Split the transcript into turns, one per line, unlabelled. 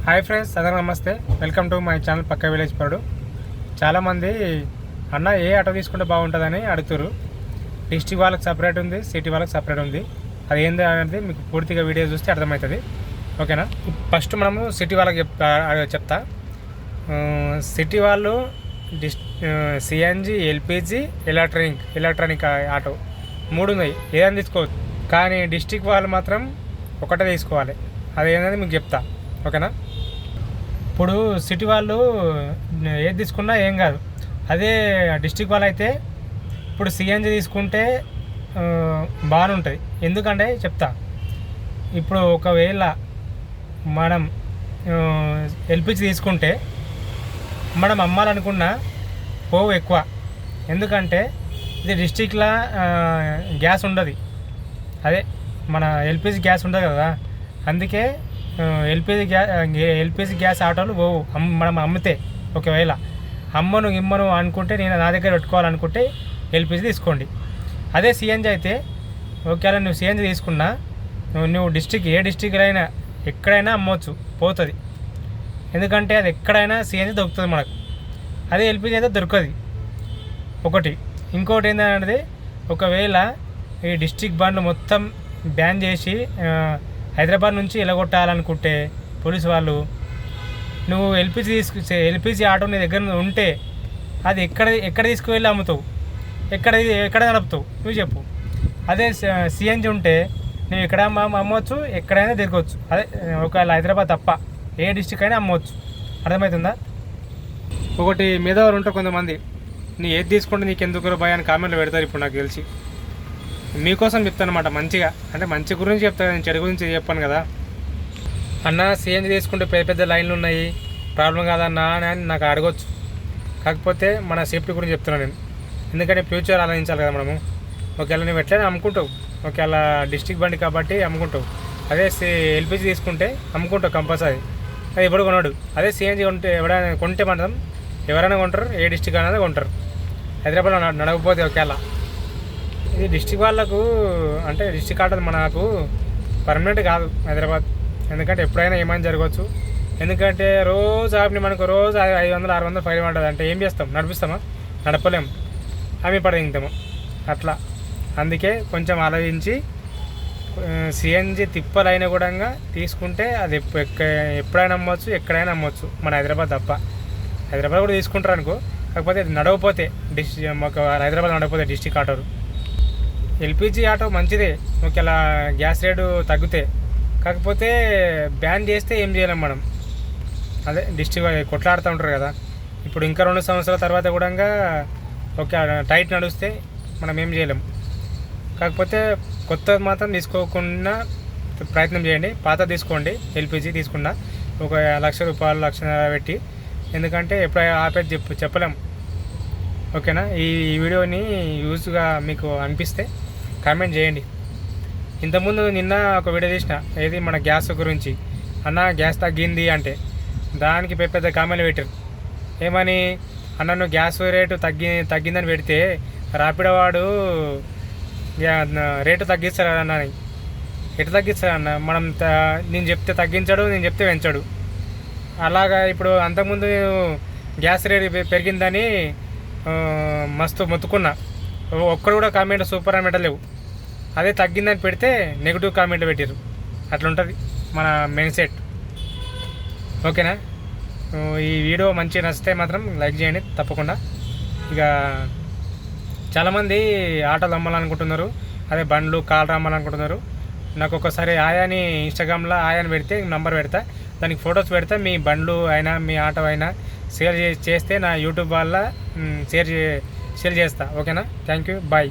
Hi friends, అందరికీ నమస్తే. Welcome to my channel పక్క విలేజ్ పరుడు. చాలామంది అన్న ఏ ఆటో తీసుకుంటే బాగుంటుందని అడుగుతారు. డిస్ట్రిక్ట్ వాళ్ళకి సపరేట్ ఉంది, సిటీ వాళ్ళకి సపరేట్ ఉంది. అది ఏంది అనేది మీకు పూర్తిగా వీడియో చూస్తే అర్థమవుతుంది. ఓకేనా? ఫస్ట్ మనము సిటీ వాళ్ళకి చెప్తా. సిటీ వాళ్ళు సిఎన్జి, ఎల్పిజి, ఎలక్ట్రానిక్ ఆటో 3 ఉన్నాయి. ఏదైనా తీసుకోవచ్చు. కానీ డిస్ట్రిక్ట్ వాళ్ళు మాత్రం ఒకటే తీసుకోవాలి. అది ఏంటనేది మీకు చెప్తా. ఓకేనా? ఇప్పుడు సిటీ వాళ్ళు ఏది తీసుకున్నా ఏం కాదు. అదే డిస్ట్రిక్ట్ వాళ్ళు అయితే ఇప్పుడు సిఎన్జి తీసుకుంటే బాగానే ఉంటుంది. ఎందుకంటే చెప్తా. ఇప్పుడు ఒకవేళ మనం ఎల్పిజి తీసుకుంటే మనం అమ్మాలనుకున్న పోవు ఎక్కువ. ఎందుకంటే ఇది డిస్ట్రిక్ట్లో గ్యాస్ ఉండదు. అదే మన ఎల్పిజి గ్యాస్ ఉండదు కదా. అందుకే ఎల్పిజి గ్యాస్ ఆటోలు పోవు. మనం అమ్మితే ఒకవేళ ఇమ్మను అనుకుంటే, నేను నా దగ్గర పెట్టుకోవాలనుకుంటే ఎల్పిజి తీసుకోండి. అదే సిఎన్జి అయితే ఒకవేళ నువ్వు సిఎన్జి తీసుకున్నా నువ్వు ఏ డిస్ట్రిక్ట్లో అయినా ఎక్కడైనా అమ్మవచ్చు, పోతుంది. ఎందుకంటే అది ఎక్కడైనా సిఎన్జి దొరుకుతుంది మనకు. అదే ఎల్పిజి అయితే దొరకదు. ఒకటి. ఇంకోటి ఏంటంటే ఒకవేళ ఈ డిస్ట్రిక్ట్ బండ్లు మొత్తం బ్యాన్ చేసి హైదరాబాద్ నుంచి ఎలగొట్టాలనుకుంటే పోలీసు వాళ్ళు, నువ్వు ఎల్పిజి ఆటో నీ దగ్గర ఉంటే అది ఎక్కడ తీసుకువెళ్ళి అమ్ముతావు, ఎక్కడ నడుపుతావు నువ్వు చెప్పు. అదే సిఎన్జి ఉంటే నువ్వు ఎక్కడ అమ్మవచ్చు, ఎక్కడైనా తిరగవచ్చు. అదే ఒకవేళ హైదరాబాద్ తప్ప ఏ డిస్ట్రిక్ట్ అయినా అమ్మవచ్చు. అర్థమవుతుందా? ఒకటి మేధావులు ఉంటారు కొంతమంది, నీ ఏది తీసుకుంటే నీకు ఎందుకు భయ అని కామెంట్లు పెడతారు. ఇప్పుడు నాకు తెలిసి మీకోసం చెప్తాను అనమాట. మంచిగా అంటే మంచి గురించి చెప్తాను, నేను చెడు గురించి చెప్పాను కదా. అన్న సిఎన్జి తీసుకుంటే పెద్ద లైన్లు ఉన్నాయి, ప్రాబ్లం కాదన్నా అని నాకు అడగొచ్చు. కాకపోతే మన సేఫ్టీ గురించి చెప్తున్నాను నేను. ఎందుకంటే ఫ్యూచర్ ఆలోచించాలి కదా మనము. ఒకవేళ నువ్వు ఎట్లయినా అమ్ముకుంటావు, ఒకవేళ డిస్ట్రిక్ట్ బండి కాబట్టి అమ్ముకుంటావు. అదే ఎల్పిజి తీసుకుంటే అమ్ముకుంటావు కంపల్సరీ. అది ఎప్పుడు కొనడు. అదే సిఎన్జి కొంటే మనం ఎవరైనా కొంటారు, ఏ డిస్ట్రిక్ట్ అనేది కొంటారు. హైదరాబాద్లో నడవకపోతే ఒకవేళ ఇది డిస్ట్రిక్ట్ వాళ్ళకు అంటే డిస్ట్రిక్ట్ ఆటో మనకు పర్మనెంట్ కాదు హైదరాబాద్. ఎందుకంటే ఎప్పుడైనా ఏమైనా జరగవచ్చు. ఎందుకంటే రోజు ఆపిని మనకు రోజు 500, 600 ఫైన్ పడుతుంది. అంటే ఏం చేస్తాం? నడిపిస్తామా? నడపలేము. అవి పడేస్తాము అట్లా. అందుకే కొంచెం ఆలోచించి సిఎన్జి తిప్పలైన కూడా తీసుకుంటే అది ఎప్పుడైనా అమ్మవచ్చు, ఎక్కడైనా అమ్మవచ్చు, మన హైదరాబాద్ తప్ప. హైదరాబాద్ కూడా తీసుకుంటారు అనుకో. కాకపోతే నడవపోతే హైదరాబాద్ నడవపోతే డిస్ట్రిక్ట్ ఆటోలు. ఎల్పిజి ఆటో మంచిదే ఒకవేళ గ్యాస్ రేటు తగ్గితే. కాకపోతే బ్యాన్ చేస్తే ఏం చేయలేం మనం. అదే డిస్ట్రిక్ట్ కొట్లాడుతూ ఉంటారు కదా. ఇప్పుడు ఇంకా 2 సంవత్సరాల తర్వాత కూడా ఒక టైట్ నడిస్తే మనం ఏం చేయలేం. కాకపోతే కొత్త మాత్రం తీసుకోకుండా ప్రయత్నం చేయండి. పాత తీసుకోండి. ఎల్పిజి తీసుకున్నా ఒక ₹1,00,000, ₹1,50,000 పెట్టి. ఎందుకంటే ఎప్పుడు ఆపేది చెప్పలేం. ఓకేనా? ఈ వీడియోని యూజ్గా మీకు అనిపిస్తే కామెంట్ చేయండి. ఇంతకుముందు నిన్న ఒక వీడియో చేసిన, ఏది మన గ్యాస్ గురించి. అన్న గ్యాస్ తగ్గింది అంటే దానికి పెద్ద కామెంట్లు పెట్టారు. ఏమని? అన్న నువ్వు గ్యాస్ రేటు తగ్గిందని పెడితే రాపిడో వాడు రేటు తగ్గిస్తాడు అన్న. ఎటు తగ్గిస్తాడు అన్న? నేను చెప్తే తగ్గించాడు, నేను చెప్తే పెంచాడు. అలాగా ఇప్పుడు అంతకుముందు గ్యాస్ రేటు పెరిగిందని మస్తు మొత్తుకున్నా, ఒక్కడు కూడా కామెంట్ సూపర్ అని పెట్టలేవు. అదే తగ్గిందని పెడితే నెగిటివ్ కామెంట్ పెట్టారు. అట్లుంటుంది మన మైండ్ సెట్. ఓకేనా? ఈ వీడియో మంచిగా నచ్చితే మాత్రం లైక్ చేయండి తప్పకుండా. ఇక చాలామంది ఆటోలు అమ్మాలనుకుంటున్నారు, అదే బండ్లు కార్లు అమ్మాలనుకుంటున్నారు. నాకు ఒకసారి ఆయాని ఇన్స్టాగ్రామ్లో ఆయాని పెడితే నంబర్ పెడతా, దానికి ఫొటోస్ పెడతా. మీ బండ్లు అయినా మీ ఆటో అయినా షేర్ చేస్తే నా యూట్యూబ్ వల్ల షేర్ చేస్తా. ఓకేనా? Thank you. బాయ్.